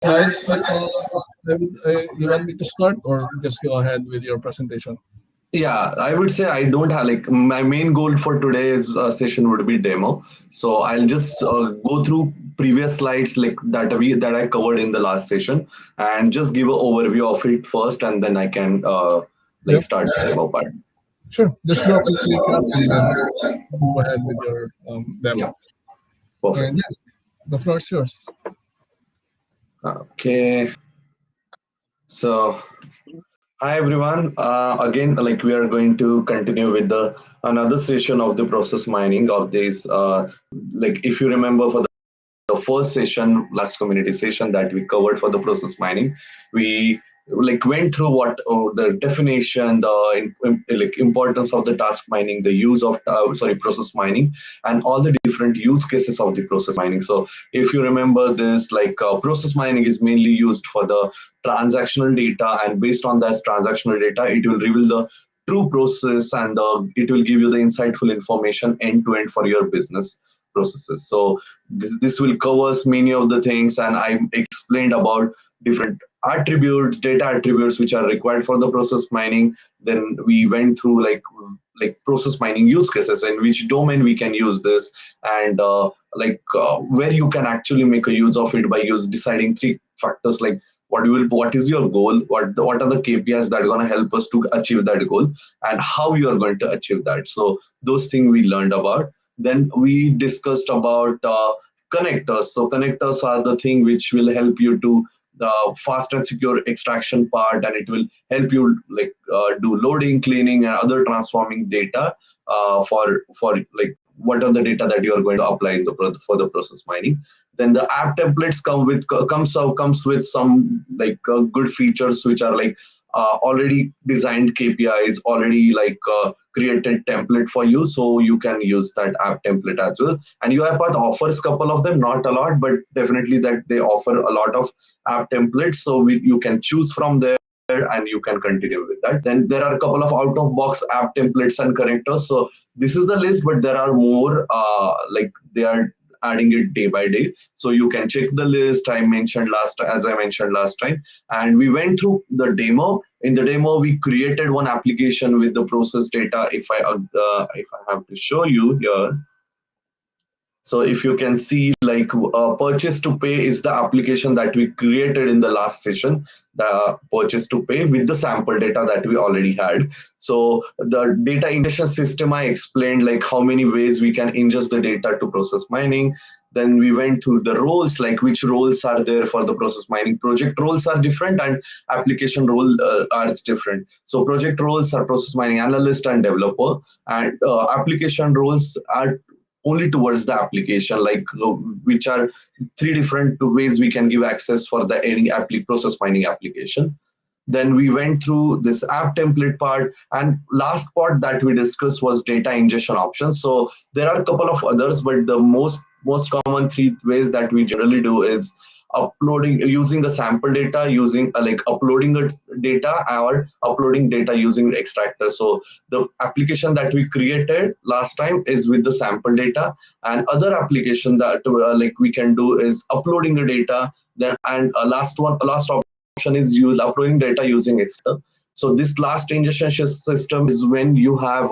Slides, you want me to start or just go ahead with your presentation? Yeah, I would say I don't have like my main goal for today's session would be demo. So I'll just go through previous slides like that I covered in the last session and just give an overview of it first, and then I can like Yep, start the demo part. sure. Just do a quick recap and then go ahead with your Yeah, demo. perfect. And yeah, the floor is yours. Okay, so hi everyone. Again, like we are going to continue with the another session of the process mining of this. Like if you remember for the first session, last community session that we covered for the process mining, we like went through what the definition, the like importance of the task mining, the use of process mining, and all the different use cases of the process mining. So if you remember this, like process mining is mainly used for the transactional data, and based on that transactional data, it will reveal the true process, and it will give you the insightful information end to end for your business processes. So this will covers many of the things, and I explained about different attributes, data attributes which are required for the process mining. Then we went through like process mining use cases and which domain we can use this, and where you can actually make a use of it by deciding three factors like what is your goal, what are the KPIs that are going to help us to achieve that goal, and how you are going to achieve that. So those things we learned about. Then we discussed about connectors. So connectors are the thing which will help you to the fast and secure extraction part, and it will help you like do loading, cleaning, and other transforming data for like what are the data that you are going to apply in the for the process mining. Then the app templates comes with some like good features which are like already designed KPIs, already like created template for you, so you can use that app template as well. And UiPath offers couple of them, not a lot, but definitely that they offer a lot of app templates, so you can choose from there and you can continue with that. Then there are a couple of out of box app templates and connectors. So this is the list, but there are more like they are adding it day by day, so you can check the list I mentioned last time. And we went through the demo. In the demo we created one application with the process data. If I have to show you here, so if you can see, like purchase to pay is the application that we created in the last session, the purchase to pay with the sample data that we already had. So the data ingestion system, I explained like how many ways we can ingest the data to process mining. Then we went through the roles, like which roles are there for the process mining. Project roles are different and application role are different. So project roles are process mining analyst and developer, and application roles are only towards the application, like which are three different ways we can give access for the any process mining application. Then we went through this app template part, and last part that we discussed was data ingestion options. So there are a couple of others, but the most common three ways that we generally do is uploading using the sample data, using like uploading the data, or uploading data using extractor. So the application that we created last time is with the sample data, and other application that like we can do is uploading the data. Then and last option is use uploading data using Excel. So this last ingestion system is when you have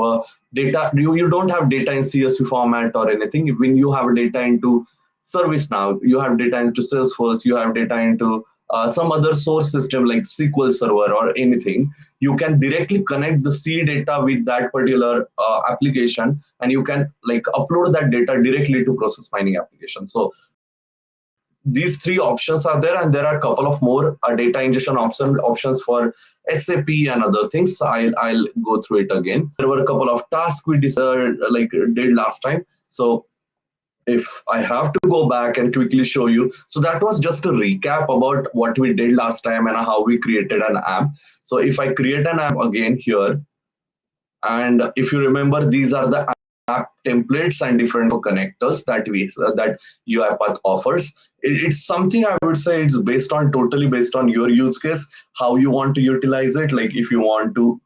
data, you don't have data in CSV format or anything. When you have data into ServiceNow, you have data into Salesforce, you have data into some other source system like SQL Server or anything, you can directly connect the C data with that particular application, and you can like upload that data directly to process mining application. So these three options are there, and there are a couple of more data ingestion options for SAP and other things. I'll go through it again. There were a couple of tasks we did last time. So if I have to go back and quickly show you, so that was just a recap about what we did last time and how we created an app. So if I create an app again here, and if you remember, these are the app templates and different connectors that UiPath offers. It's something I would say it's totally based on your use case, how you want to utilize it. Like if you want to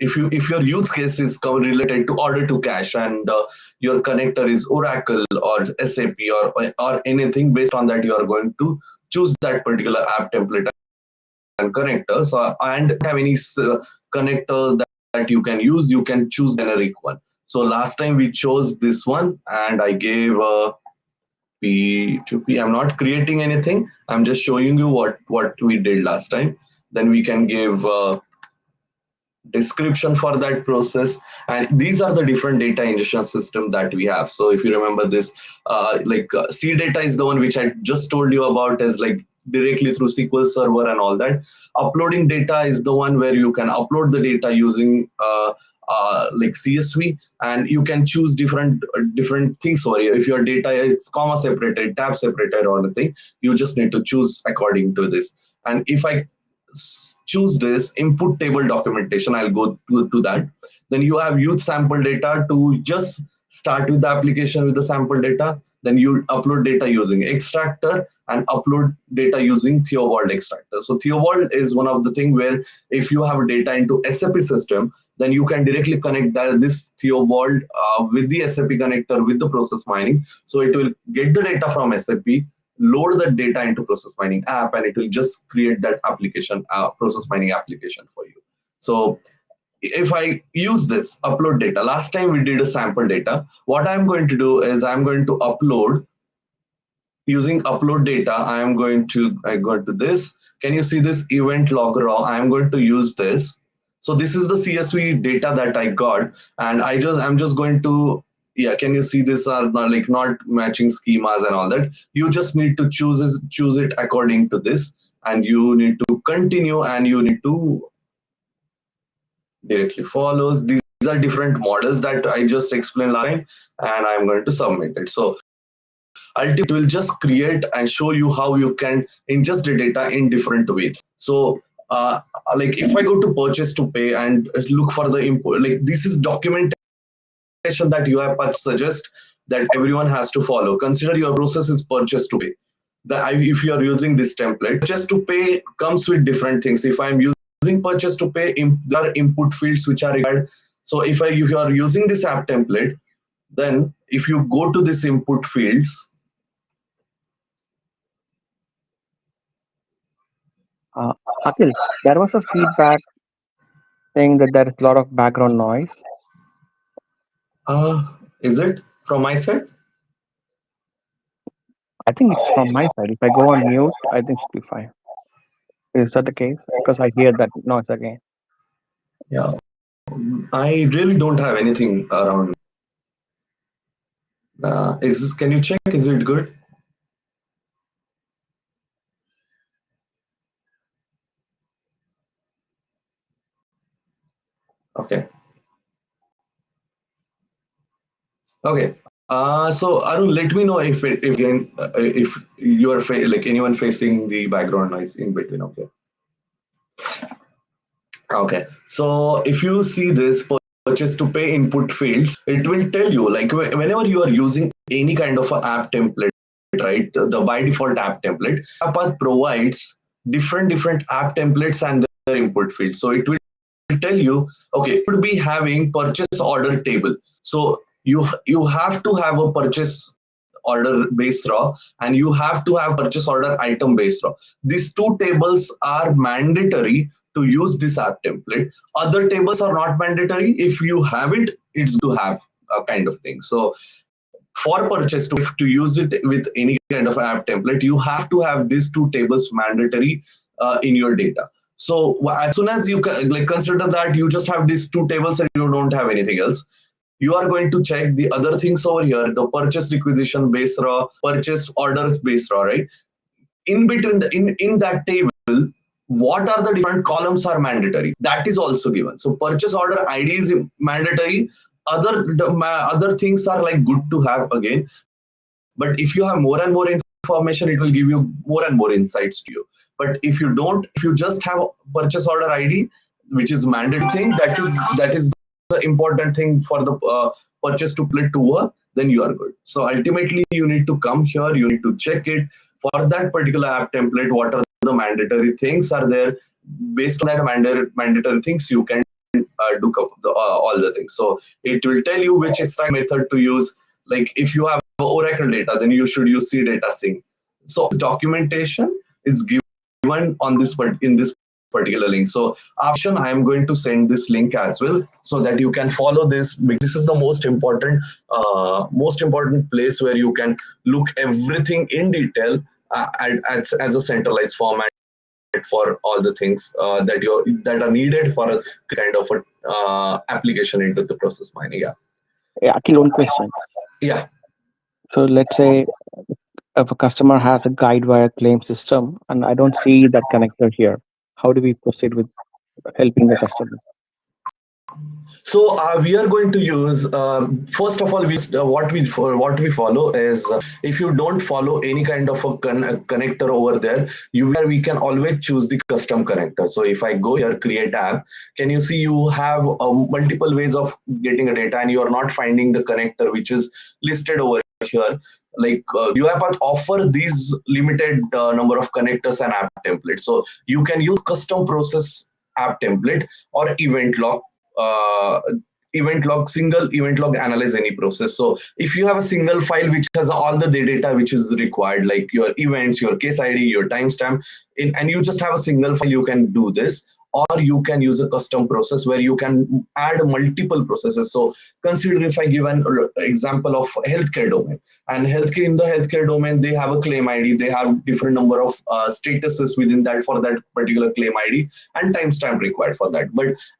if your use case is related to order to cash, and your connector is Oracle or SAP or anything, based on that you are going to choose that particular app template and connectors, and have any connectors that you can use, you can choose generic one. So last time we chose this one, and I gave P2P. I'm not creating anything. I'm just showing you what we did last time. Then we can give description for that process, and these are the different data ingestion system that we have. So if you remember this, C data is the one which I just told you about, as like directly through SQL Server and all that. Uploading data is the one where you can upload the data using like CSV, and you can choose different things for you. If your data is comma separated, tab separated, or anything, you just need to choose according to this. And if I choose this input table documentation, I'll go to that. Then you have use sample data to just start with the application with the sample data. Then you upload data using extractor and upload data using Theobald extractor. So Theobald is one of the thing where if you have data into SAP system, then you can directly connect this Theobald with the SAP connector with the process mining. So it will get the data from SAP, load the data into process mining app, and it will just create that application, process mining application for you. So if I use this upload data, last time we did a sample data. What I'm going to do is I'm going to upload using upload data. I go to this. Can you see this event log raw? I'm going to use this. So this is the CSV data that I got, and I'm just going to, yeah, can you see this are not matching schemas and all that. You just need to choose it according to this, and you need to continue, and you need to directly follows. These are different models that I just explained last time, and I'm going to submit it. So ultimately, it will just create and show you how you can ingest the data in different ways. So like if I go to purchase to pay and look for the import, like this is documentation that UiPath suggests that everyone has to follow. Consider your process is purchase to pay. If you are using this template, purchase to pay comes with different things. If I'm using purchase to pay, there are input fields which are required. So if you are using this app template, then if you go to this input fields, Akhil, there was a feedback saying that there is a lot of background noise. is it from my side? I think it's from my side. If I go on mute, I think it should be fine. Is that the case? Because I hear that noise again. Yeah, I really don't have anything around. Can you check? Is it good? Okay. Okay. So Arun, let me know if you are like anyone facing the background noise in between. Okay. Okay. So if you see this purchase to pay input fields, it will tell you like whenever you are using any kind of a app template, right? The by default app template, App provides different app templates and their input fields. So it will tell you, okay, you would be having purchase order table. So you have to have a purchase order base raw, and you have to have purchase order item base raw. These two tables are mandatory to use this app template. Other tables are not mandatory. If you have it, it's to have a kind of thing. So for purchase to use it with any kind of app template, you have to have these two tables mandatory in your data. So as soon as you like consider that you just have these two tables and you don't have anything else, you are going to check the other things over here, the purchase requisition base raw, purchase orders base raw, right? In between in that table, what are the different columns are mandatory, that is also given. So purchase order ID is mandatory. Other things are like good to have again, but if you have more and more information, it will give you more and more insights to you. But if you don't, if you just have purchase order ID, which is mandatory thing, that is the important thing for the purchase to play to work, then you are good. So ultimately you need to come here, you need to check it for that particular app template, what are the mandatory things are there. Based on that mandatory things, you can all the things. So it will tell you which extract method to use. Like if you have Oracle data, then you should use C data sync. So this documentation is given on this in this particular link. So option, I am going to send this link as well so that you can follow this, because this is the most important place where you can look everything in detail as a centralized format for all the things that are needed for a kind of a application into the process mining. Yeah, actually, one question. Yeah. So let's say if a customer has a guide wire claim system and I don't see that connector here, how do we proceed with helping the customer? So we are going to use first of all, what we follow is if you don't follow any kind of a connector over there, we can always choose the custom connector. So if I go here, create app, can you see you have multiple ways of getting a data, and you are not finding the connector which is listed over here. Like UiPath offer these limited number of connectors and app templates. So you can use custom process app template or uh, single event log analyze any process. So if you have a single file which has all the data which is required, like your events, your case ID, your timestamp, and you just have a single file, you can do this. Or you can use a custom process where you can add multiple processes. So consider if I give an example of healthcare domain, and in the healthcare domain, they have a claim ID, they have different number of statuses within that for that particular claim ID and timestamp required for that.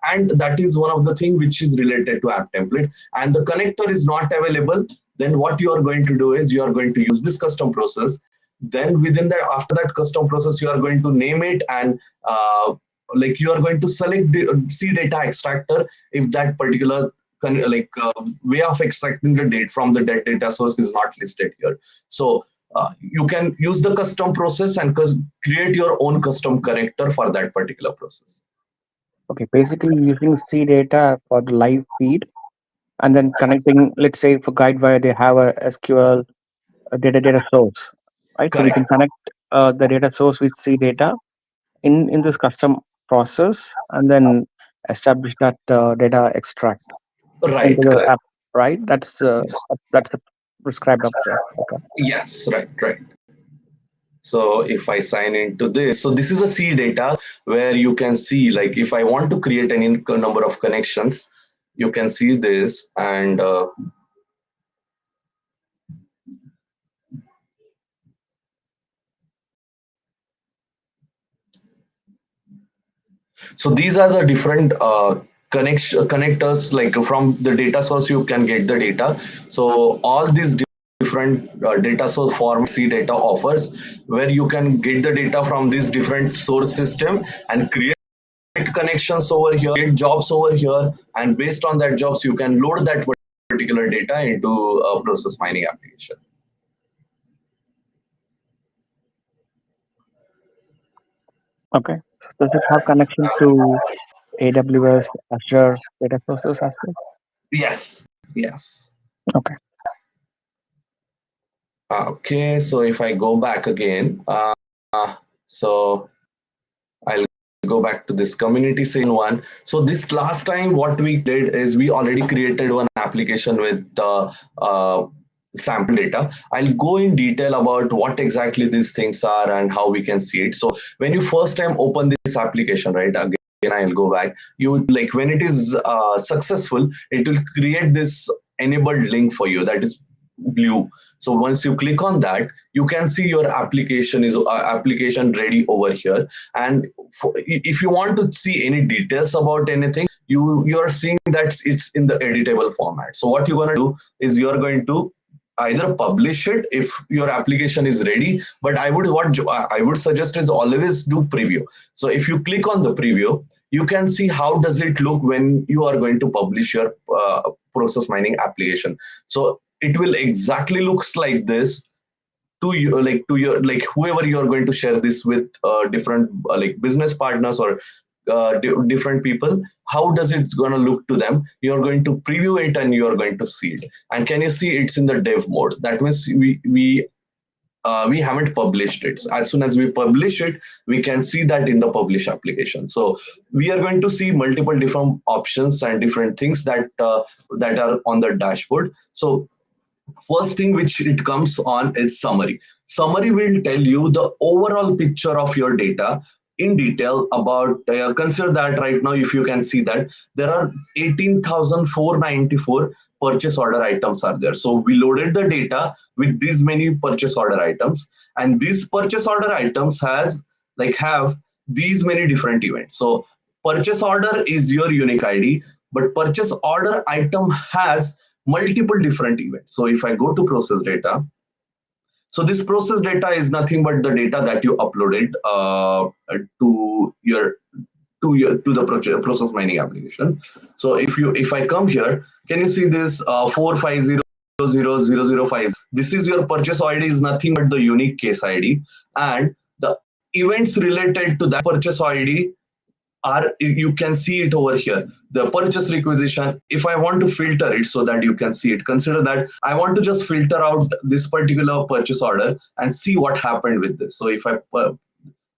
And that is one of the thing which is related to app template, and the connector is not available. Then what you are going to do is you are going to use this custom process. Then within that, after that custom process, you are going to name it, and like you are going to select the C data extractor if that particular way of extracting the data from the data source is not listed here. So you can use the custom process and create your own custom connector for that particular process. Okay, basically using C data for the live feed and then connecting, let's say for GuideWire, they have a SQL data source, right? So we Correct. can connect the data source with C data in this custom process and then establish that data extract into Right, the correct. app, right? That's the prescribed approach. Okay. Yes, right. So if I sign into this, so this is a C data where you can see, like if I want to create any number of connections, you can see this. And so these are the different connectors, like from the data source you can get the data. So all these different data source form C data offers, where you can get the data from this different source system and create connections over here, create jobs over here, and based on that jobs you can load that particular data into a process mining application. Okay. Does it have connection to AWS, Azure data sources as well? Yes. Okay. Okay, so if I go back again, so I'll go back to this community scene one. So this last time what we did is we already created one application with the sample data. I'll go in detail about what exactly these things are and how we can see it. So when you first time open this application, right, again I'll go back, you like when it is successful, it will create this enabled link for you that is blue. So once you click on that, you can see your application ready over here. And if you want to see any details about anything, you are seeing that it's in the editable format. So what you're going to do is you're going to either publish it if your application is ready, but I would suggest is always do preview. So if you click on the preview, you can see how does it look when you are going to publish your process mining application. So it will exactly looks like this to you, like to your, like whoever you are going to share this with, different like business partners or different people. How does it going to look to them? You're going to preview it and you're going to see it. And can you see it's in the dev mode? That means we we haven't published it. As soon as we publish it, we can see that in the publish application. So we are going to see multiple different options and different things that are on the dashboard. So first thing which it comes on is summary. Summary will tell you the overall picture of your data in detail about, consider that right now, if you can see that there are 18,494 purchase order items are there. So we loaded the data with these many purchase order items, and these purchase order items have these many different events. So purchase order is your unique ID, but purchase order item has multiple different events. So if I go to process data, so this process data is nothing but the data that you uploaded to your to the process mining application. So if I come here, can you see this 450000050? This is your purchase ID, is nothing but the unique case ID, and the events related to that purchase ID are, you can see it over here, the purchase requisition. If I want to filter it so that you can see it, consider that I want to just filter out this particular purchase order and see what happened with this. So if I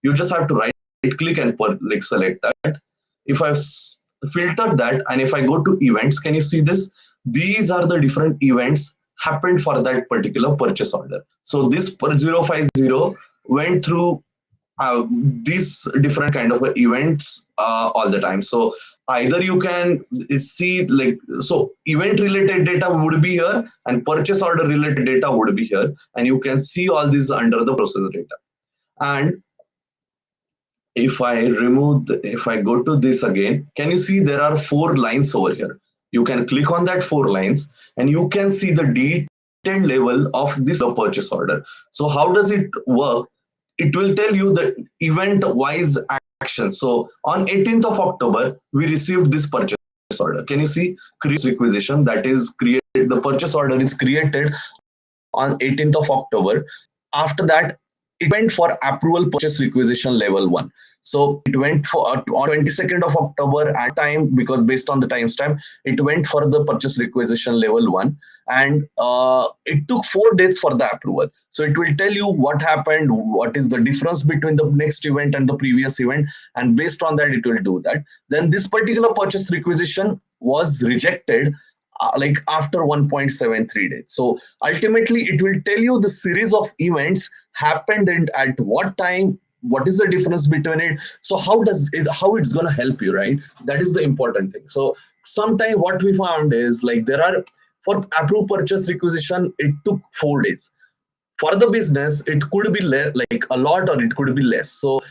you just have to right click and select that. If I filter that, and if I go to events, can you see this? These are the different events happened for that particular purchase order. So this per 050 went through these different kind of events all the time. So either you can see so event related data would be here and purchase order related data would be here, and you can see all these under the process data. And if I go to this again, can you see there are 4 lines over here? You can click on that 4 lines and you can see the detailed level of this purchase order. So how does it work? It will tell you the event wise action. So on 18th of October, we received this purchase order. Can you see create requisition, that is created, the purchase order is created on 18th of October. After that, it went for approval purchase requisition level 1. So it went for on 22nd of October at time, because based on the timestamp, it went for the purchase requisition level 1, and it took 4 days for the approval. So it will tell you what happened, what is the difference between the next event and the previous event, and based on that, it will do that. Then this particular purchase requisition was rejected after 1.73 days. So ultimately, it will tell you the series of events happened and at what time, what is the difference between it. So how it's going to help you, right? That is the important thing. So sometimes what we found is there are, for approved purchase requisition, it took 4 days. For the business, it could be a lot, or it could be less. So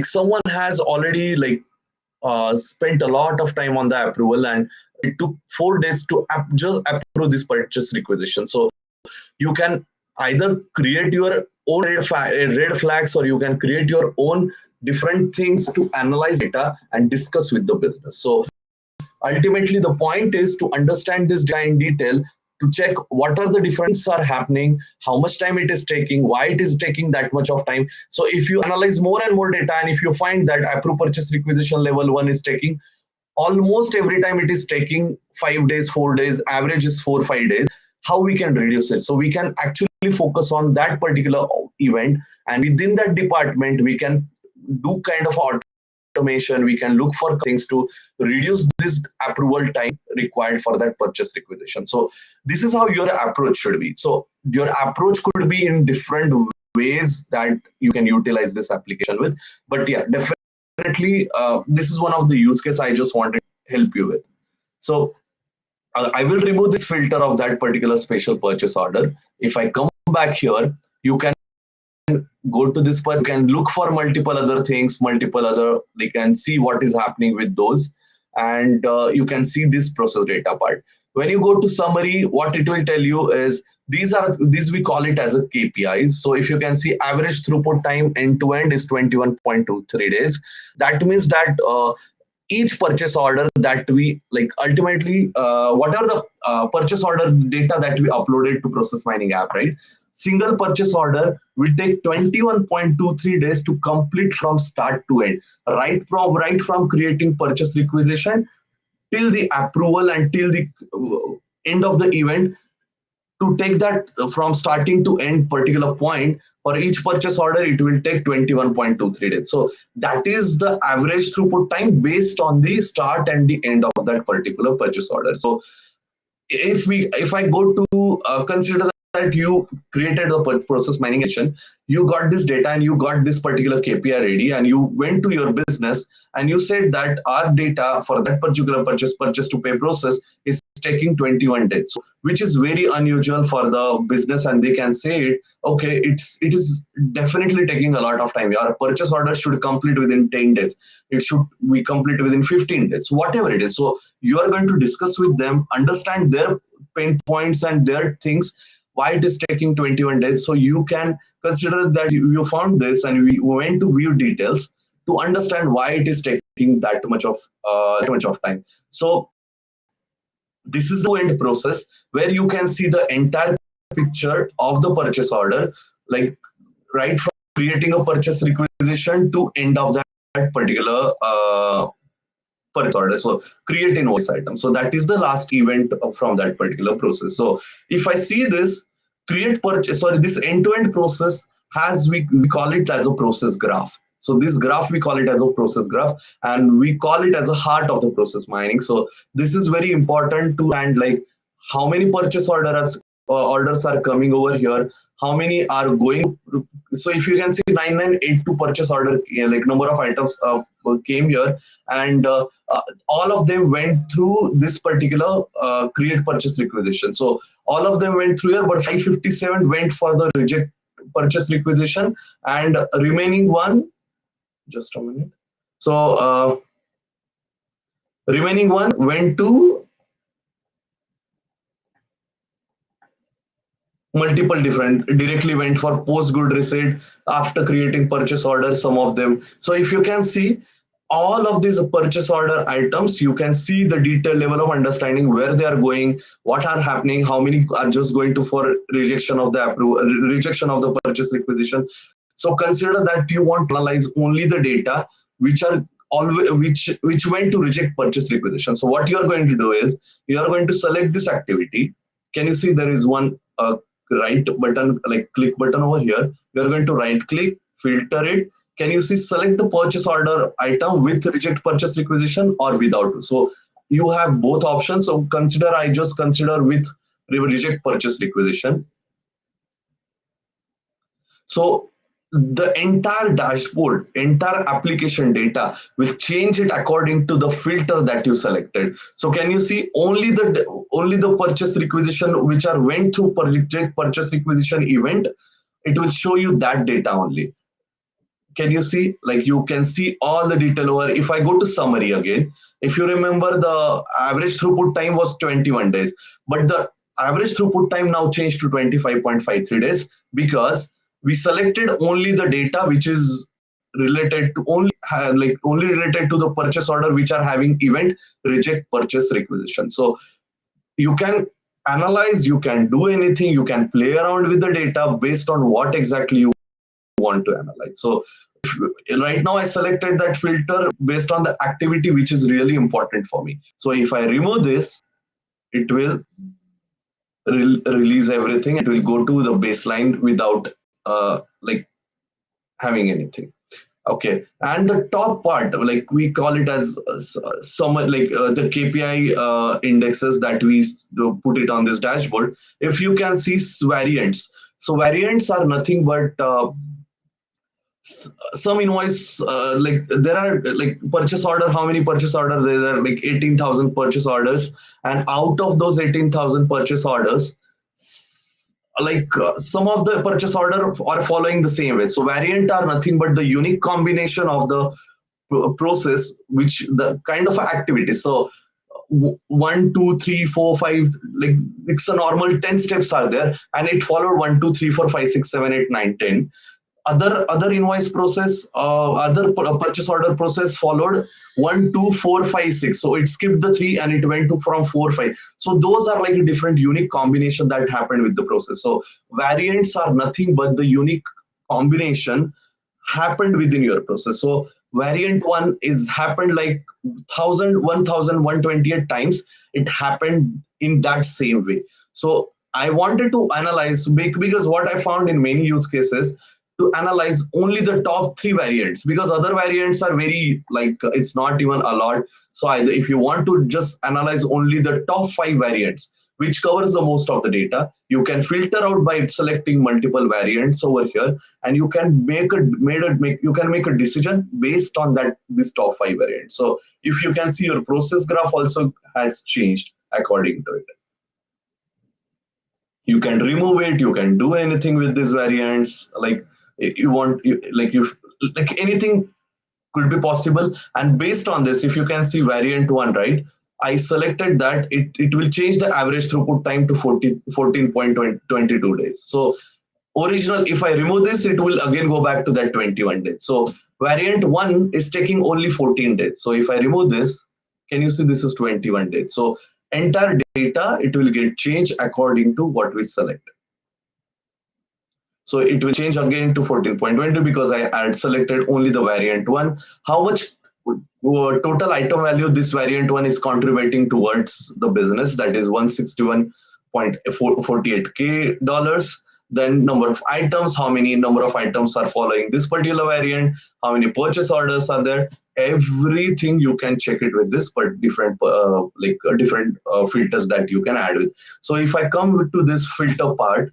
someone has already spent a lot of time on the approval, and it took 4 days to just approve this purchase requisition. So you can either create your own red flags, or you can create your own different things to analyze data and discuss with the business. So ultimately, the point is to understand this data in detail, to check what are the differences are happening, how much time it is taking, why it is taking that much of time. So if you analyze more and more data, and if you find that approved purchase requisition level 1 is taking almost every time, it is taking 5 days, 4 days, average is 4-5 days, how we can reduce it? So we can actually focus on that particular event, and within that department, we can do kind of automation. We can look for things to reduce this approval time required for that purchase requisition. So this is how your approach should be. So your approach could be in different ways that you can utilize this application with. But yeah, definitely, this is one of the use case I just wanted to help you with. So I will remove this filter of that particular special purchase order. If I come back here, you can go to this part, you can look for multiple other things, you can see what is happening with those, and you can see this process data part. When you go to summary, what it will tell you is these we call it as a KPIs. So if you can see, average throughput time end to end is 21.23 days. That means that each purchase order that we ultimately, whatever the purchase order data that we uploaded to process mining app, right? Single purchase order will take 21.23 days to complete from start to end, right from creating purchase requisition till the approval and till the end of the event. To take that from starting to end particular point, For each purchase order, it will take 21.23 days. So that is the average throughput time based on the start and the end of that particular purchase order. So if I go to consider that you created the process mining session, you got this data and you got this particular KPI ready, and you went to your business and you said that our data for that particular purchase to pay process is taking 21 days, so, which is very unusual for the business, and they can say, okay, it is definitely taking a lot of time. Your purchase order should complete within 10 days. It should be complete within 15 days, whatever it is. So you are going to discuss with them, understand their pain points and their things, why it is taking 21 days. So you can consider that you found this and we went to view details to understand why it is taking that much of time. So this is the end process where you can see the entire picture of the purchase order, like right from creating a purchase requisition to end of that particular purchase order. So create invoice item. So that is the last event from that particular process. So if I see this create purchase, sorry, this end-to-end process has, we call it as a process graph. So this graph, we call it as a process graph, and we call it as a heart of the process mining. So this is very important to, and like how many purchase orders are coming over here, how many are going. So if you can see 9982 purchase order, like number of items came here, and all of them went through this particular create purchase requisition. So all of them went through here, but 557 went for the reject purchase requisition, and remaining one, just a minute. So remaining one went to multiple different, directly went for post good receipt after creating purchase order, some of them. So if you can see all of these purchase order items, you can see the detailed level of understanding where they are going, what are happening, how many are just going to for rejection of the approval, rejection of the purchase requisition. So consider that you want to analyze only the data which are always which went to reject purchase requisition. So what you are going to do is you are going to select this activity. Can you see there is one right button, like click button over here? You are going to right click, filter it. Can you see select the purchase order item with reject purchase requisition or without? So you have both options. So consider, I just consider with reject purchase requisition. So the entire dashboard, entire application data will change it according to the filter that you selected. So can you see only the purchase requisition which are went through reject purchase requisition event? It will show you that data only. Can you see, like you can see all the detail over. If I go to summary again, if you remember, the average throughput time was 21 days, but the average throughput time now changed to 25.53 days because we selected only the data which is related to only related to the purchase order which are having event reject purchase requisition. So you can analyze, you can do anything, you can play around with the data based on what exactly you want to analyze. So right now I selected that filter based on the activity which is really important for me. So if I remove this, it will release everything. It will go to the baseline without like having anything. Okay, and the top part, like we call it as some like the KPI indexes that we put it on this dashboard. If you can see variants, so variants are nothing but some invoice, like there are like purchase order, how many purchase orders there are, like 18,000 purchase orders, and out of those 18,000 purchase orders, like some of the purchase order are following the same way. So variant are nothing but the unique combination of the process, which the kind of activity. So 1 2 3 4 5, like it's a normal 10 steps are there, and it followed 1 2 3 4 5 6 7 8 9 10. Other invoice process, other purchase order process followed 1 2 4 5 6. So it skipped the 3 and it went to from 4 5. So those are like a different unique combination that happened with the process. So variants are nothing but the unique combination happened within your process. So variant one is happened like 1,000 1,128 times. It happened in that same way. So I wanted to analyze because what I found in many use cases to analyze only the top three variants, because other variants are very like it's not even a lot. So either if you want to just analyze only the top five variants, which covers the most of the data, you can filter out by selecting multiple variants over here, and you can make a decision based on that this top five variants. So if you can see, your process graph also has changed according to it. You can remove it, you can do anything with these variants, like you want like you like anything could be possible. And based on this, if you can see variant 1, right, I selected that it will change the average throughput time to 14.22 days. So original, if I remove this, it will again go back to that 21 days. So variant 1 is taking only 14 days. So if I remove this, can you see this is 21 days. So entire data, it will get changed according to what we select. So it will change again to 14.20 because I had selected only the variant 1. How much total item value this variant 1 is contributing towards the business, that is 161.48k dollars. Then number of items, how many number of items are following this particular variant, how many purchase orders are there, everything you can check it with this, but different different filters that you can add with. So if I come to this filter part,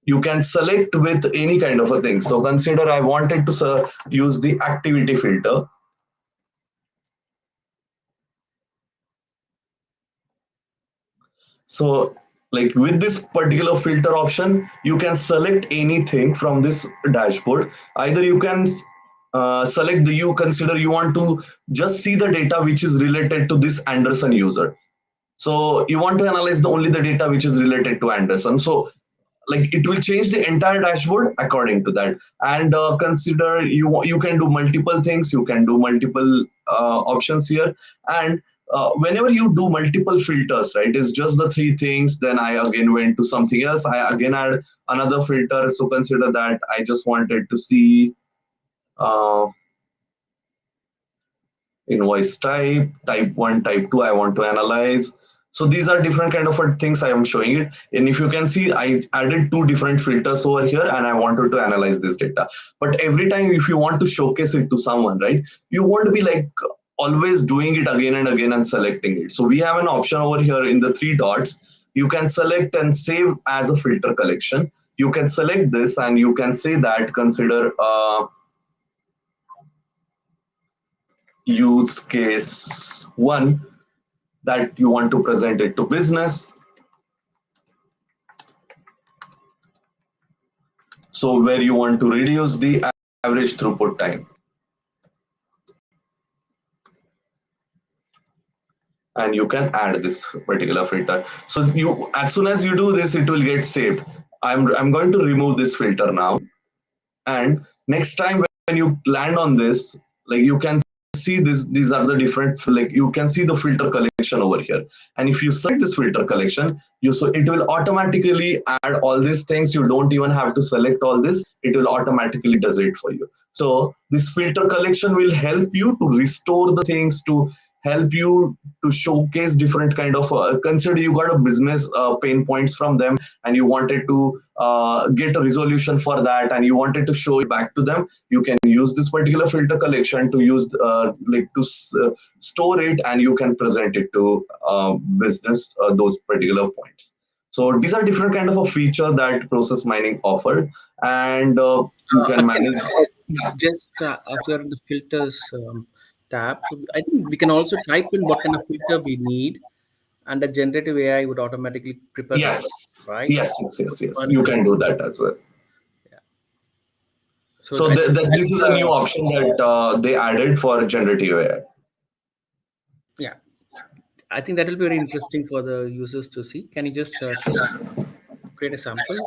you can select with any kind of a thing. So consider I wanted to use the activity filter. So like with this particular filter option, you can select anything from this dashboard. Either you can select you consider you want to just see the data which is related to this Anderson user. So you want to analyze only the data which is related to Anderson. So like it will change the entire dashboard according to that. And consider you can do multiple things, you can do multiple options here. And whenever you do multiple filters, right, it's just the three things, then I again went to something else, I again add another filter. So consider that I just wanted to see invoice type 1, type 2 I want to analyze. So these are different kind of things I am showing it. And if you can see, I added two different filters over here and I wanted to analyze this data. But every time if you want to showcase it to someone, right, you won't be like always doing it again and again and selecting it. So we have an option over here in the three dots. You can select and save as a filter collection. You can select this and you can say that consider use case 1 that you want to present it to business. So where you want to reduce the average throughput time. And you can add this particular filter. So you, as soon as you do this, it will get saved. I'm going to remove this filter now. And next time when you land on this, like you can see this, these are the different, like you can see the filter collection over here. And if you select this filter collection, so it will automatically add all these things. You don't even have to select all this, it will automatically does it for you. So this filter collection will help you to restore the things, to help you to showcase different kind of consider you got a business pain points from them and you wanted to get a resolution for that and you wanted to show it back to them. You can use this particular filter collection to use store it, and you can present it to business those particular points. So these are different kind of a feature that process mining offered. And you can Akhil, manage. Yeah. just if you're in the filters tab, so I think we can also type in what kind of filter we need, and the generative AI would automatically prepare the Yes, filter, right? yes. One You click. can do that as well. Yeah. So So I think this is that's a new option that they added for generative AI. yeah. I think that will be very interesting for the users to see. Can you just create a sample, Yeah,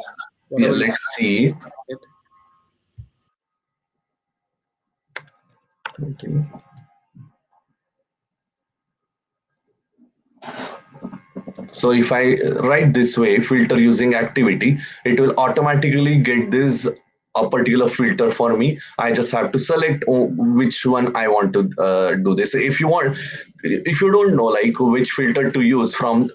whatever you let's see. get? Okay. So if I write this way, filter using activity, it will automatically get this a particular filter for me. I just have to select which one I want to do this. If you don't know like which filter to use from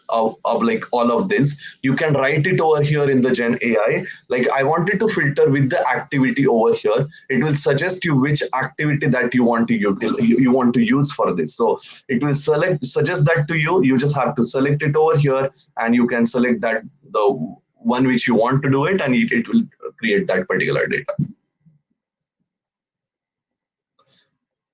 like all of this, you can write it over here in the Gen AI. Like I wanted to filter with the activity over here. It will suggest you which activity that you want to you want to use for this. So it will suggest that to you. You just have to select it over here, and you can select that the one which you want to do it, and it will create that particular data.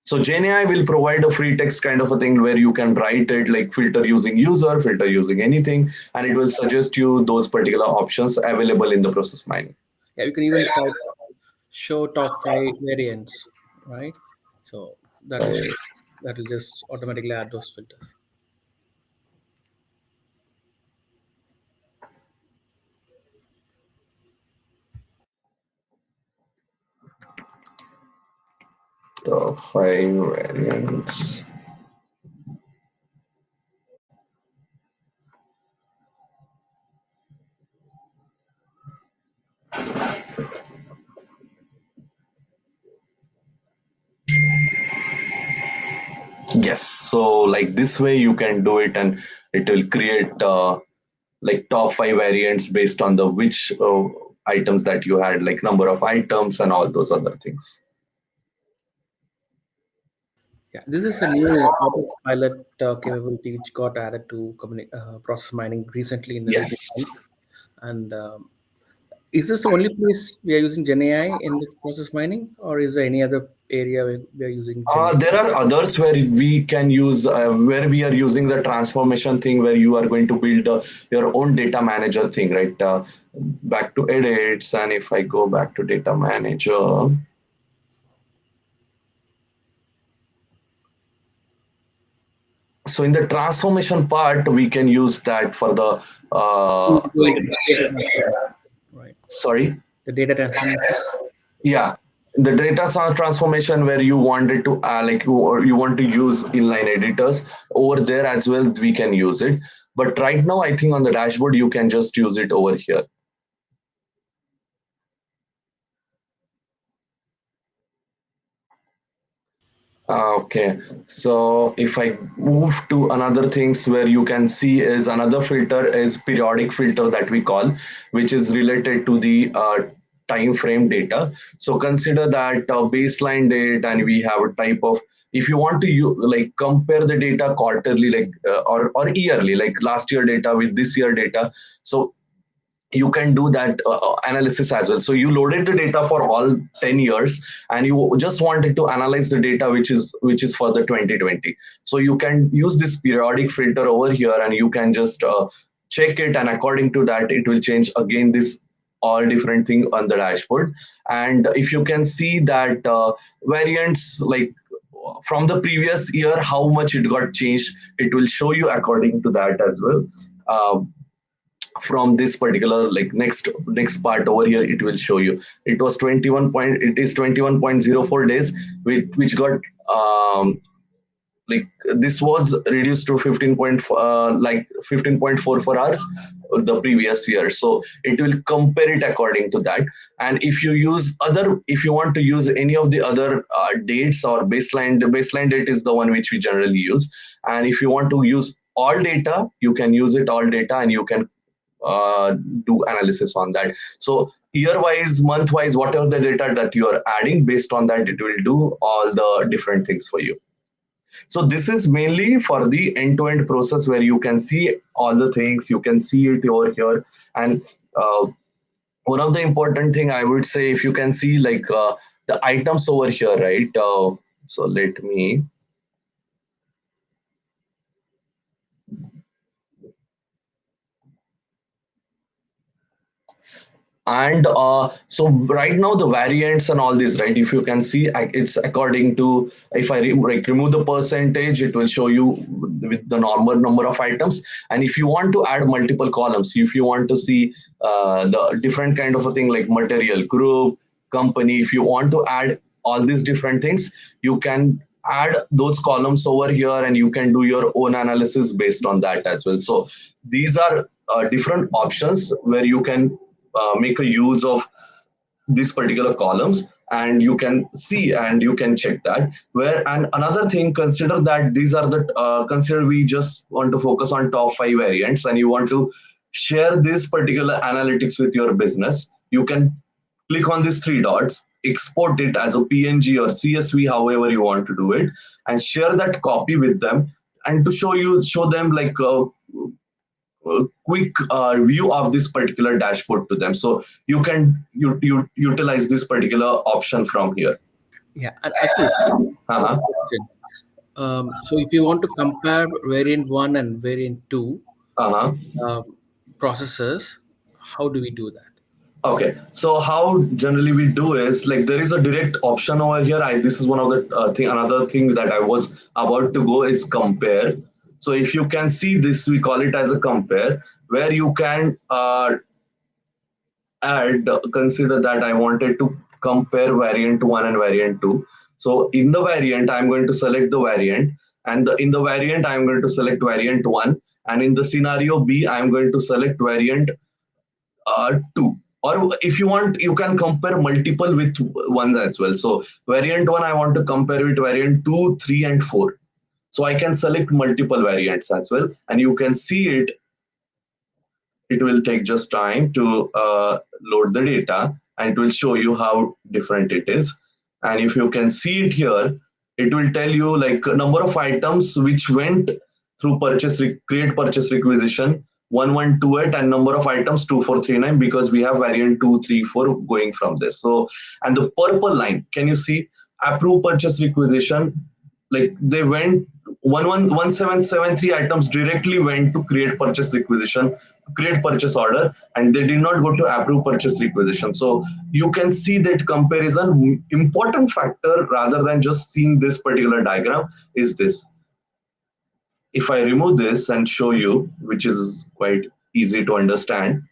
So GenAI will provide a free text kind of a thing where you can write it like filter using user, filter using anything, and it will suggest you those particular options available in the process mining. Yeah, you can even type show top 5 variants, right? So that will show, that will just automatically add those filters. Top 5 variants. Yes. So like this way you can do it, and it will create like top 5 variants based on the which items that you had, like number of items and all those other things. Yeah, this is a new autopilot capability which got added to process mining recently in the recent Yes. months. And is this the only place we are using Gen AI in the process mining, or is there any other area where we are using Gen AI? There are others where we can use where we are using the transformation thing, where you are going to build your own data manager thing, right? Back to edits, and if I go back to data manager, so in the transformation part, we can use that for the like Data transformation, right? sorry, The data transformation. yeah, the data transformation where you wanted to like you want to use inline editors over there as well, we can use it. But right now, I think on the dashboard you can just use it over here. Okay, so if I move to another things where you can see is another filter is periodic filter that we call, which is related to the time frame data. So consider that baseline date, and we have a type of, if you want to like compare the data quarterly, like or yearly, like last year data with this year data. So you can do that analysis as well. So you loaded the data for all 10 years, and you just wanted to analyze the data which is for the 2020. So you can use this periodic filter over here, and you can just check it, and according to that it will change again this all different thing on the dashboard. And if you can see that variants like from the previous year how much it got changed, it will show you according to that as well. From this particular like next part over here, it will show you it was 21.04 days, which got like this was reduced to 15.4 hours the previous year. So it will compare it according to that. And if you want to use any of the other dates or baseline, the baseline date is the one which we generally use. And if you want to use all data, you can use it all data, and you can do analysis on that. So year wise, month wise, whatever the data that you are adding, based on that it will do all the different things for you. So this is mainly for the end-to-end process where you can see all the things, you can see it over here. And one of the important thing I would say, if you can see like the items over here, right? So let me, and so right now the variants and all this, right, if you can see, it's according to, if I like remove the percentage, it will show you with the normal number of items. And if you want to add multiple columns, if you want to see the different kind of a thing like material group, company, if you want to add all these different things, you can add those columns over here, and you can do your own analysis based on that as well. So these are different options where you can make a use of these particular columns, and you can see and you can check that. Where, and another thing, consider that these are the consider we just want to focus on top 5 variants, and you want to share this particular analytics with your business. You can click on these 3 dots, export it as a PNG or CSV, however you want to do it, and share that copy with them, and to show them like a quick view of this particular dashboard to them. So you can utilize this particular option from here. Yeah, and Ashish, Uh-huh. question. So if you want to compare variant one and variant two Uh-huh. um, processes, how do we do that? Okay, so how generally we do is like there is a direct option over here. This is one of the thing. Another thing that I was about to go is compare. So if you can see this, we call it as a compare, where you can add. Consider that I wanted to compare variant one and variant two. So in the variant, I'm going to select the variant, and in the variant, I'm going to select variant one, and in the scenario B, I'm going to select variant two. Or if you want, you can compare multiple with ones as well. So variant one, I want to compare with variant two, three, and four. So I can select multiple variants as well, and you can see it. It will take just time to load the data, and it will show you how different it is. And if you can see it here, it will tell you like a number of items which went through create purchase requisition 1128, and number of items 2439, because we have variant 234 going from this. So, and the purple line, can you see approve purchase requisition? Like they went 1773 items directly went to create purchase requisition, create purchase order, and they did not go to approve purchase requisition. So you can see that comparison important factor rather than just seeing this particular diagram is this. If I remove this and show you, which is quite easy to understand,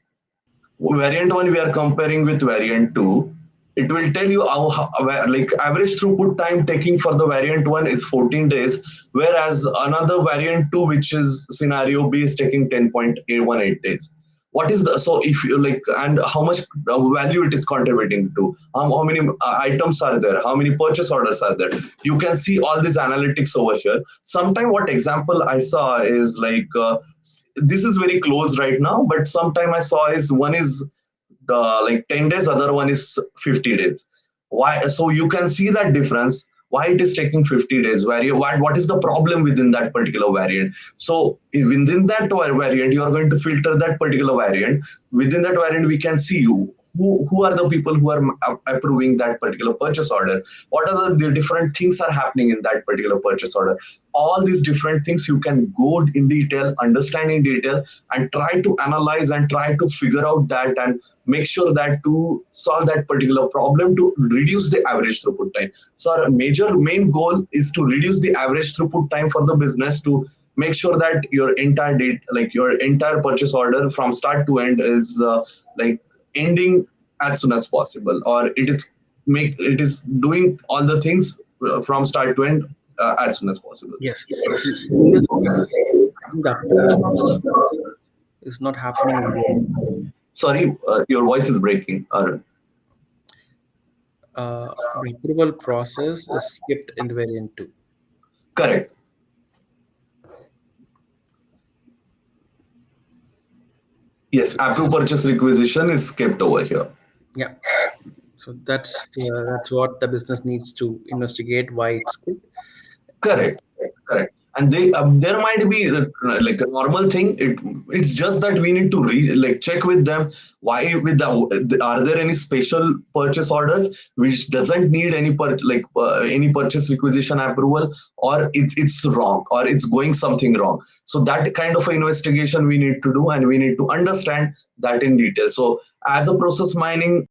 variant one we are comparing with variant two. It will tell you like average throughput time taking for the variant one is 14 days, whereas another variant two, which is scenario B, is taking 10.18 days. What is the, so if you like, and how much value it is contributing to, how many items are there, how many purchase orders are there, you can see all these analytics over here. Sometime what example I saw is like this is very close right now, but sometime I saw is one is like 10 days, other one is 50 days. Why? So you can see that difference, why it is taking 50 days, what is the problem within that particular variant. So within that variant, you are going to filter that particular variant. Within that variant, we can see who are the people who are approving that particular purchase order, what are the different things are happening in that particular purchase order. All these different things you can go in detail, understand in detail, and try to analyze and try to figure out that, and make sure that to solve that particular problem to reduce the average throughput time. So our major main goal is to reduce the average throughput time for the business, to make sure that your entire date, like your entire purchase order from start to end is like ending as soon as possible, or it is doing all the things from start to end as soon as possible. Yes. See, in this case, I think the approval process is not happening in variant one. Sorry, your voice is breaking. The approval process is skipped in variant two. Correct. Yes, approve purchase requisition is kept over here. Yeah. So that's what the business needs to investigate why it's skipped. Correct, correct. And they there might be like a normal thing. It's just that we need to like check with them why with the, are there any special purchase orders which doesn't need any any purchase requisition approval, or it's wrong, or it's going something wrong. So that kind of investigation we need to do, and we need to understand that in detail. So as a process mining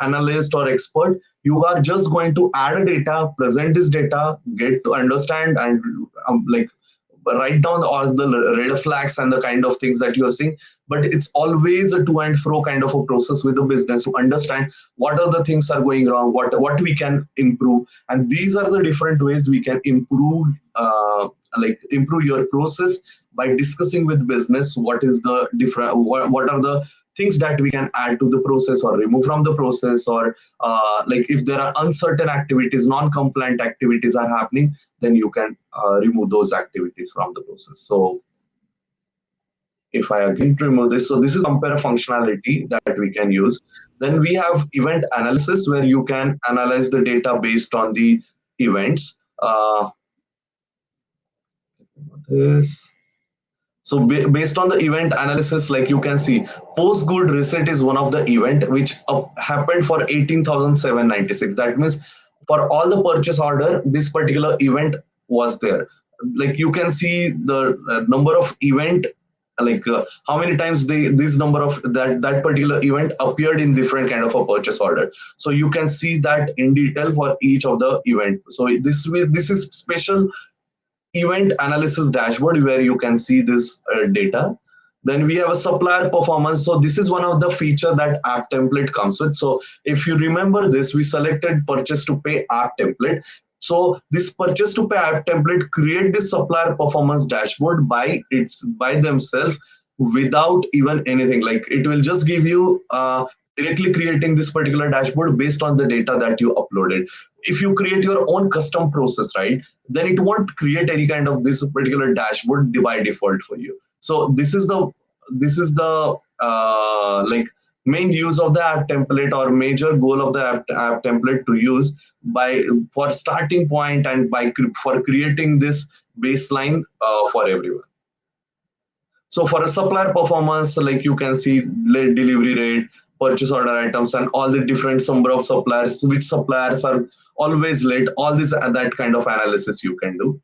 analyst or expert, you are just going to add a data, present this data, get to understand, and like write down all the red flags and the kind of things that you are seeing. But it's always a to and fro kind of a process with the business to understand what are the things are going wrong, what we can improve, and these are the different ways we can improve like improve your process by discussing with business what is the different what are the things that we can add to the process or remove from the process, or like if there are uncertain activities, non-compliant activities are happening, then you can remove those activities from the process. So if I again remove this, so this is compare functionality that we can use. Then we have event analysis, where you can analyze the data based on the events. This. So based on the event analysis, like you can see, post good reset is one of the event which happened for 18,796. That means for all the purchase order, this particular event was there. Like you can see the number of event, like how many times this number of that particular event appeared in different kind of a purchase order. So you can see that in detail for each of the event. So this is special event analysis dashboard where you can see this data. Then we have a supplier performance. So this is one of the feature that app template comes with. So if you remember this, we selected purchase to pay app template. So this purchase to pay app template create this supplier performance dashboard by themselves without even anything. Like it will just give you directly creating this particular dashboard based on the data that you uploaded. If you create your own custom process, right, then it won't create any kind of this particular dashboard by default for you. So this is the like main use of the app template, or major goal of the app template to use by for starting point and for creating this baseline for everyone. So for a supplier performance, like you can see late delivery rate, purchase order items, and all the different number of suppliers, which suppliers are always late, all this that kind of analysis you can do.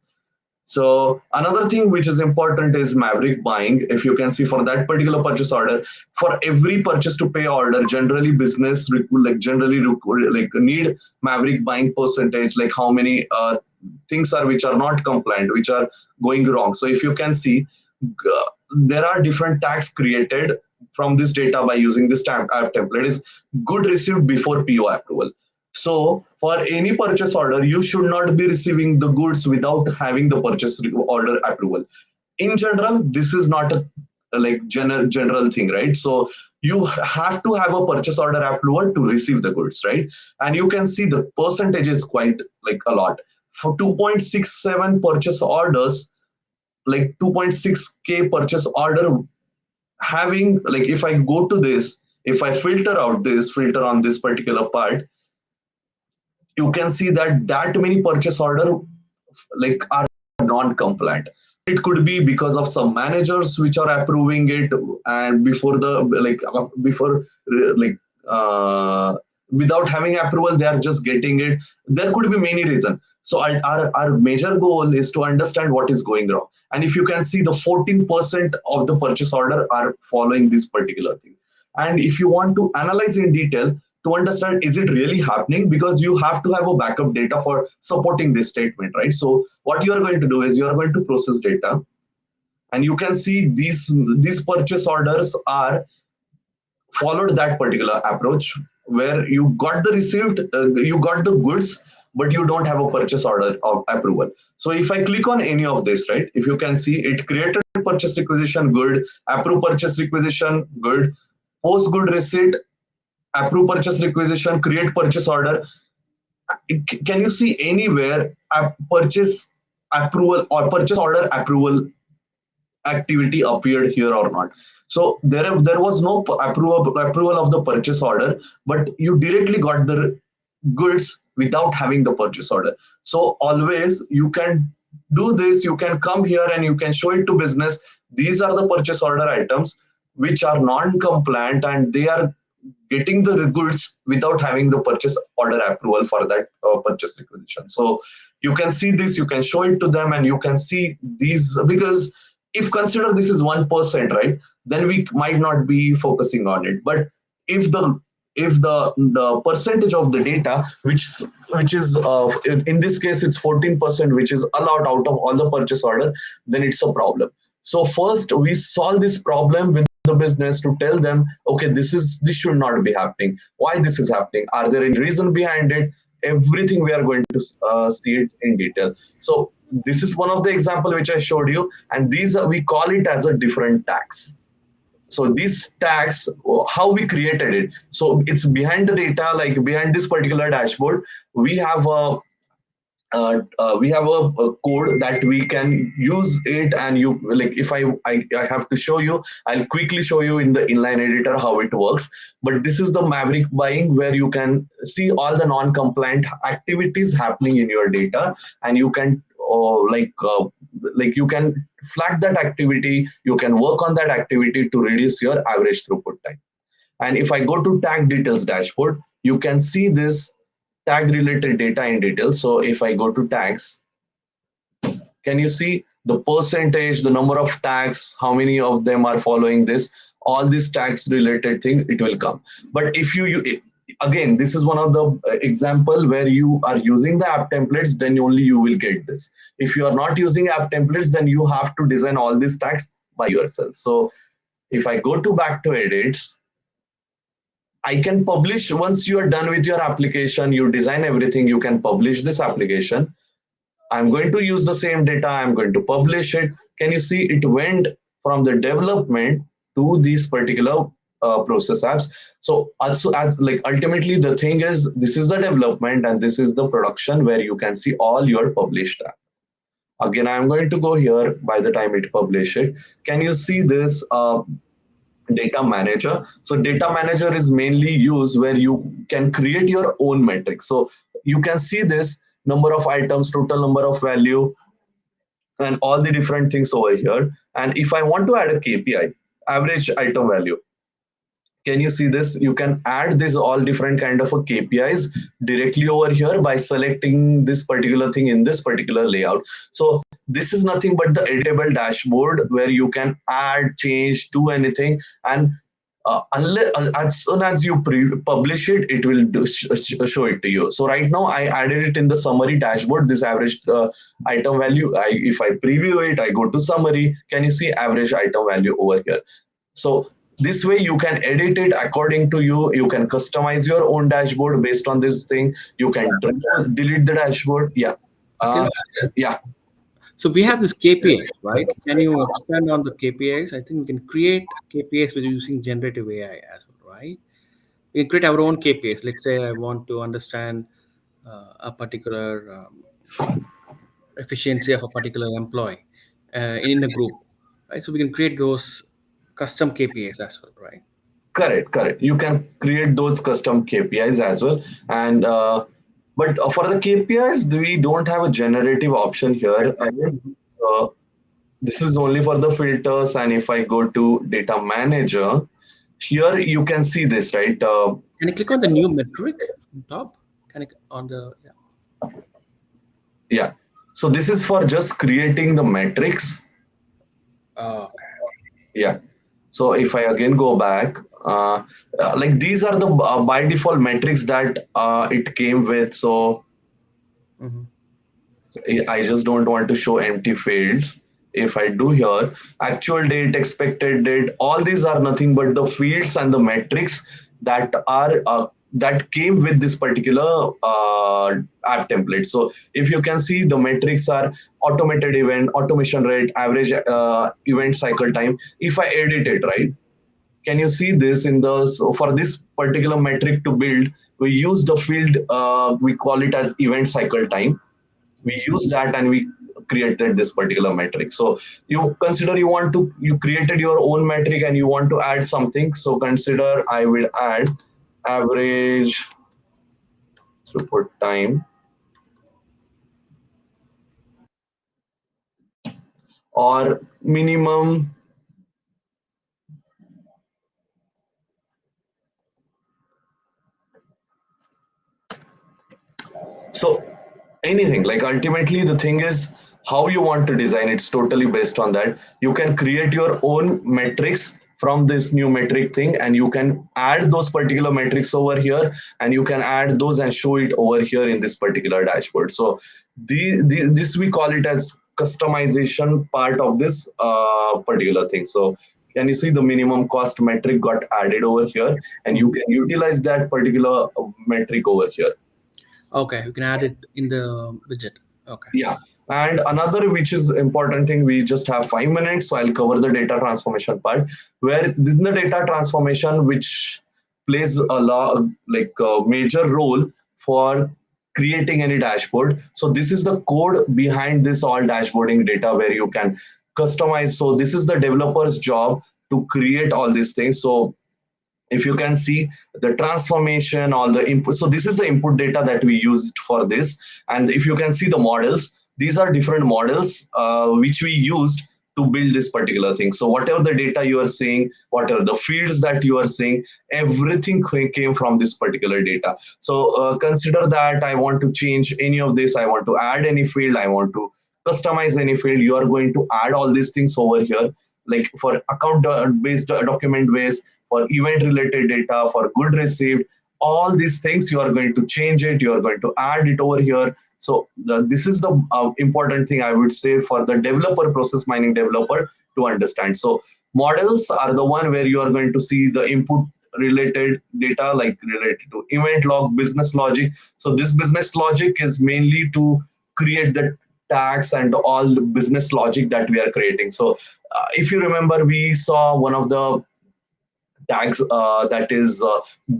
So another thing which is important is maverick buying. If you can see for that particular purchase order, for every purchase to pay order, generally business like need maverick buying percentage, like how many things are which are not compliant, which are going wrong. So if you can see, there are different tags created from this data by using this app template. Is good received before PO approval. So for any purchase order, you should not be receiving the goods without having the purchase order approval. In general, this is not a like general thing, right? So you have to have a purchase order approval to receive the goods, right? And you can see the percentage is quite like a lot. For 2.67 purchase orders, like 2.6k purchase order having, like if I go to this, if I filter on this particular part, you can see that many purchase order like are non-compliant. It could be because of some managers which are approving it, and before the before like without having approval, they are just getting it. There could be many reasons. So our major goal is to understand what is going wrong. And if you can see, the 14% of the purchase order are following this particular thing. And if you want to analyze in detail to understand is it really happening, because you have to have a backup data for supporting this statement, right? So what you are going to do is you are going to process data, and you can see these purchase orders are followed that particular approach, where you got the received you got the goods, but you don't have a purchase order of approval. So if I click on any of this, right, if you can see, it created purchase requisition, good, approve purchase requisition, good, post good receipt, approve purchase requisition, create purchase order. Can you see anywhere a purchase approval or purchase order approval activity appeared here or not? So there was no approval of the purchase order, but you directly got the goods without having the purchase order. So always you can do this, you can come here and you can show it to business. These are the purchase order items which are non-compliant, and they are getting the goods without having the purchase order approval for that purchase requisition. So you can see this, you can show it to them, and you can see these, because if consider this is 1%, right, then we might not be focusing on it. But if the percentage of the data which is in this case it's 14%, which is allowed out of all the purchase order, then it's a problem. So first we solve this problem with the business to tell them, okay, this should not be happening. Why this is happening? Are there any reason behind it? Everything we are going to see it in detail. So this is one of the example which I showed you, and these are, we call it as a different tax. So these tags, how we created it. So it's behind the data, like behind this particular dashboard, we have a code that we can use it, and you like if I have to show you, I'll quickly show you in the inline editor how it works. But this is the Maverick buying, where you can see all the non-compliant activities happening in your data, and you can you can flag that activity, you can work on that activity to reduce your average throughput time. And if I go to tag details dashboard, you can see this tag related data in detail. So if I go to tags, can you see the percentage, the number of tags, how many of them are following this, all these tags related thing, it will come. But if again, this is one of the example where you are using the app templates, then only you will get this. If you are not using app templates, then you have to design all these tags by yourself. So if I go to back to edits, I can publish. Once you are done with your application, you design everything, you can publish this application. I'm going to use the same data, I'm going to publish it. Can you see it went from the development to these particular process apps? So also, as like ultimately the thing is, this is the development and this is the production, where you can see all your published apps. Again, I'm going to go here by the time it publish it. Can you see this data manager? So data manager is mainly used where you can create your own metrics. So you can see this number of items, total number of value, and all the different things over here. And if I want to add a KPI, average item value, can you see this? You can add this all different kind of a KPIs directly over here by selecting this particular thing in this particular layout. So this is nothing but the editable dashboard where you can add, change, do anything. And unless as soon as you publish it, it will show it to you. So right now I added it in the summary dashboard, this average item value. If I preview it, I go to summary, can you see average item value over here? So this way you can edit it according to you. You can customize your own dashboard based on this thing. You can delete the dashboard. Yeah. Okay. Yeah. So we have this KPI, right? Can you expand on the KPIs? I think we can create KPIs with using generative AI as well, right? We can create our own KPIs. Let's say I want to understand a particular efficiency of a particular employee in a group, right? So we can create those custom KPIs as well, right? Correct. You can create those custom KPIs as well. And but for the KPIs, we don't have a generative option here. Uh, this is only for the filters. And if I go to data manager, here you can see this, right? Can I click on the new metric on top? Can I on the Yeah. So this is for just creating the metrics. Okay. Yeah. So if I again go back, like these are the by default metrics that it came with. So Mm-hmm. I just don't want to show empty fields. If I do here, actual date, expected date, all these are nothing but the fields and the metrics that are that came with this particular app template. So if you can see, the metrics are automated event, automation rate, average event cycle time. If I edit it, right? Can you see this in the, so for this particular metric to build, we use the field, we call it as event cycle time. We use that and we created this particular metric. So you consider you created your own metric and you want to add something. So consider I will add average throughput time or minimum. So anything, like ultimately the thing is how you want to design, it's totally based on that. You can create your own metrics from this new metric thing, and you can add those particular metrics over here, and you can add those and show it over here in this particular dashboard. So this we call it as customization part of this particular thing. So can you see the minimum cost metric got added over here, and you can utilize that particular metric over here. Okay, you can add it in the widget. Okay. Yeah. And another which is important thing, we just have 5 minutes, so I'll cover the data transformation part, where this is the data transformation which plays a lot, like a major role for creating any dashboard. So this is the code behind this all dashboarding data where you can customize. So this is the developer's job to create all these things. So if you can see the transformation, all the input, so this is the input data that we used for this. And if you can see the models, these are different models which we used to build this particular thing. So whatever the data you are seeing, whatever the fields that you are seeing, everything came from this particular data. So consider that I want to change any of this, I want to add any field, I want to customize any field, you are going to add all these things over here, like for account based document based, for event related data, for good received, all these things you are going to change it, you are going to add it over here. So this is the important thing I would say for the developer, process mining developer, to understand. So models are the one where you are going to see the input related data, like related to event log, business logic. So this business logic is mainly to create the tags and all the business logic that we are creating. So if you remember, we saw one of the tags that is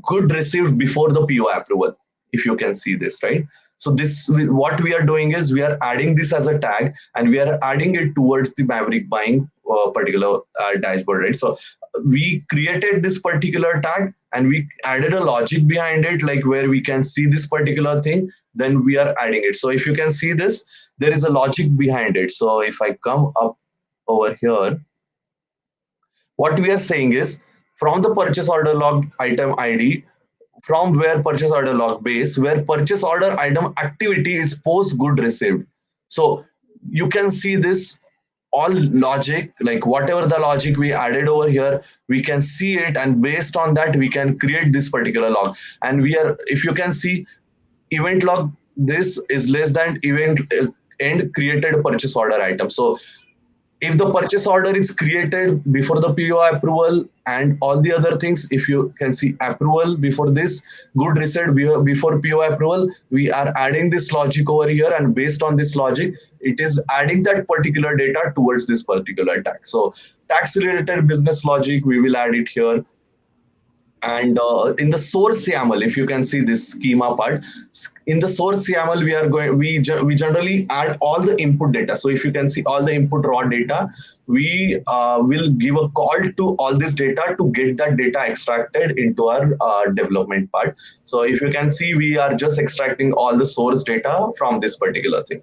good received before the PO approval. If you can see this, right? So this, what we are doing is we are adding this as a tag, and we are adding it towards the Maverick buying particular dashboard, right? So we created this particular tag and we added a logic behind it, like where we can see this particular thing, then we are adding it. So if you can see this, there is a logic behind it. So if I come up over here, what we are saying is, from the purchase order log item ID, from where purchase order log base, where purchase order item activity is post good received. So you can see this all logic, like whatever the logic we added over here, we can see it, and based on that we can create this particular log. And we are, if you can see, event log, this is less than event end created purchase order item. So if the purchase order is created before the PO approval and all the other things, if you can see approval before this, good reset before PO approval, we are adding this logic over here, and based on this logic, it is adding that particular data towards this particular tax. So tax related business logic, we will add it here. And in the source YAML, if you can see this schema part, in the source YAML, we are going, we generally add all the input data. So if you can see all the input raw data, we will give a call to all this data to get that data extracted into our development part. So if you can see, we are just extracting all the source data from this particular thing.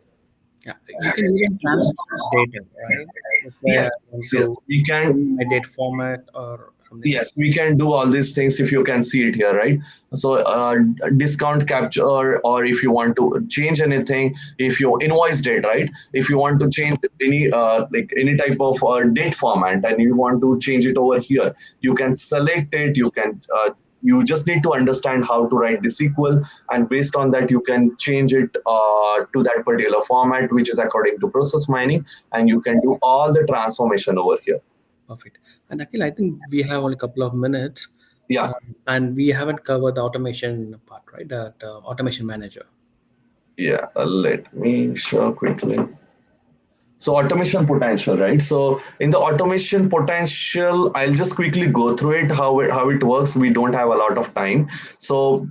Yeah, you can even transform data, right? Let's say I Yes, want yes, to we can. change my date format or something like Yes, we can do all these things, if you can see it here, right? So discount capture, or if you want to change anything, if you invoice date, right? If you want to change any like any type of date format and you want to change it over here, you can select it. You can you just need to understand how to write the SQL, and based on that, you can change it to that particular format, which is according to process mining, and you can do all the transformation over here. perfect. And Akhil, I think we have only a couple of minutes, Yeah. and we haven't covered the automation part, right? That automation manager. Yeah, let me show quickly. So automation potential, right? So in the automation potential, I'll just quickly go through it, how it works. We don't have a lot of time. So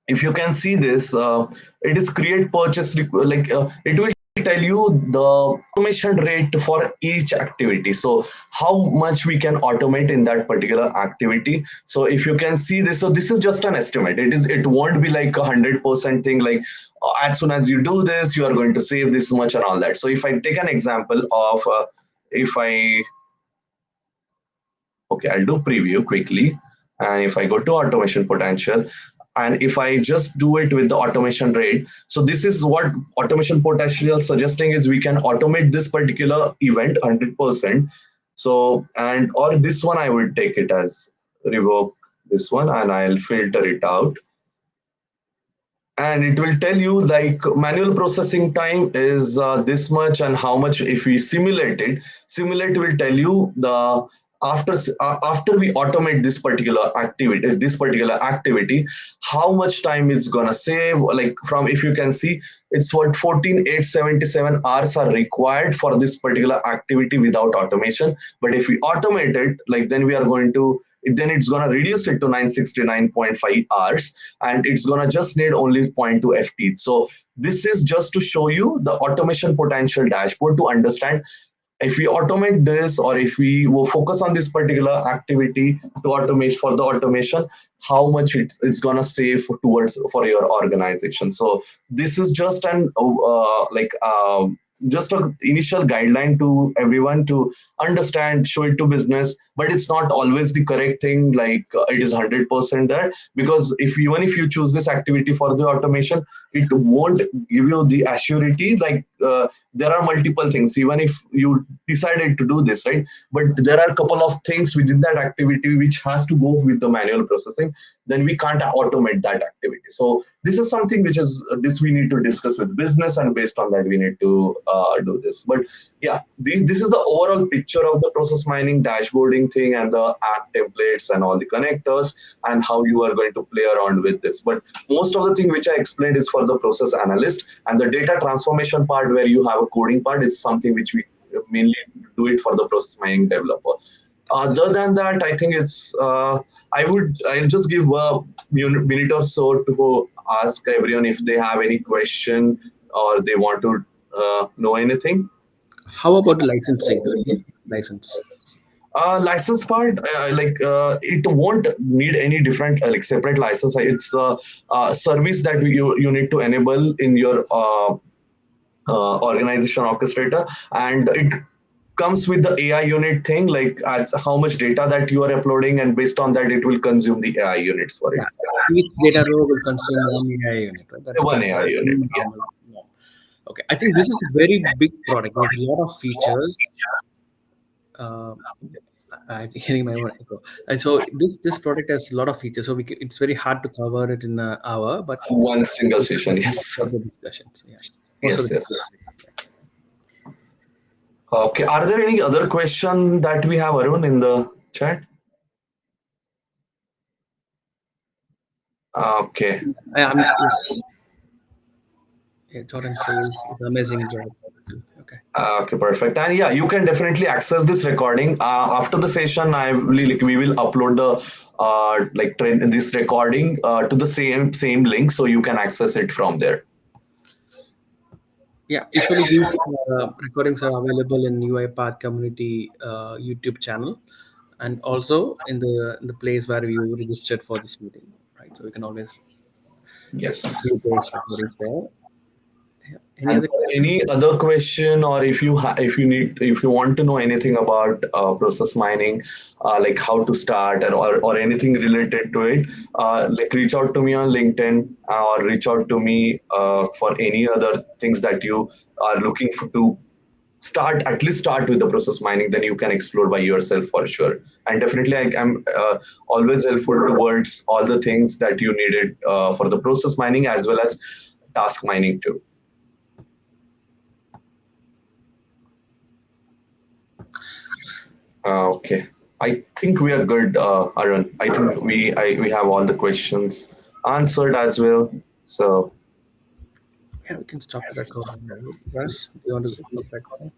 if you can see this, it is create purchase, it will tell you the automation rate for each activity. So how much we can automate in that particular activity. So if you can see this, so this is just an estimate. It won't be like 100% thing, like as soon as you do this, you are going to save this much and all that. So if I take an example of if I okay, I'll do preview quickly. And if I go to automation potential, and if I just do it with the automation rate, so this is what automation potential suggesting is we can automate this particular event 100%. So, and or this one, I will take it as revoke this one and I'll filter it out. And it will tell you like manual processing time is this much, and how much if we simulate it. Simulate will tell you the after we automate this particular activity, how much time it's gonna save. Like from, if you can see, it's what 14,877 hours are required for this particular activity without automation. But if we automate it, like then we are going to, then it's gonna reduce it to 969.5 hours, and it's gonna just need only zero point 0.2 FT. So this is just to show you the automation potential dashboard to understand, if we automate this, or if we will focus on this particular activity to automate for the automation, how much it's gonna save towards for your organization. So this is just an just an initial guideline to everyone to understand, show it to business, but it's not always the correct thing. Like it is 100% there, because even if you choose this activity for the automation, it won't give you the assurity. Like there are multiple things, even if you decided to do this, right? But there are a couple of things within that activity which has to go with the manual processing, then we can't automate that activity. So this is something which is this we need to discuss with business, and based on that we need to do this. But yeah, this is the overall picture of the process mining dashboarding thing, and the app templates and all the connectors, and how you are going to play around with this. But most of the thing which I explained is for the process analyst, and the data transformation part where you have a coding part is something which we mainly do it for the process mining developer. Other than that, I think it's I'll just give a minute or so to go ask everyone if they have any question or they want to know anything. How about the licensing? License. License part, it won't need any different like separate license. It's a service that you need to enable in your organization orchestrator, and it comes with the AI unit thing, like as how much data that you are uploading, and based on that it will consume the AI units for it. Yeah. Each data row will consume one AI unit, right? That's One the AI unit. Yeah. normal norm. Okay, I think this is a very big product with a lot of features. Uh, I'm hearing my own echo. And so this product has a lot of features. So it's very hard to cover it in an hour, but One single session. Yes. for the discussions, yeah. Most of Yes. the Yes. Okay. Are there any other question that we have, Arun, in the chat? Okay. I'm, yeah, Jordan says it's amazing job. Okay. Okay, perfect. And yeah, you can definitely access this recording after the session. We will upload the this recording to the same link, so you can access it from there. Yeah, usually these recordings are available in UiPath community YouTube channel, and also in the place where you registered for this meeting, right? So you can always Yes. view those recordings there. Yeah. Any And other? any other question, or if if you want to know anything about process mining, like how to start, or anything related to it, like reach out to me on LinkedIn, or reach out to me for any other things that you are looking for to at least start with the process mining. Then you can explore by yourself for sure. And definitely I am always helpful towards all the things that you needed for the process mining, as well as task mining too. Okay, I think we are good, Arun. I think we have all the questions answered as well. So Yeah, we can stop the recording. Russ, do you want to stop recording?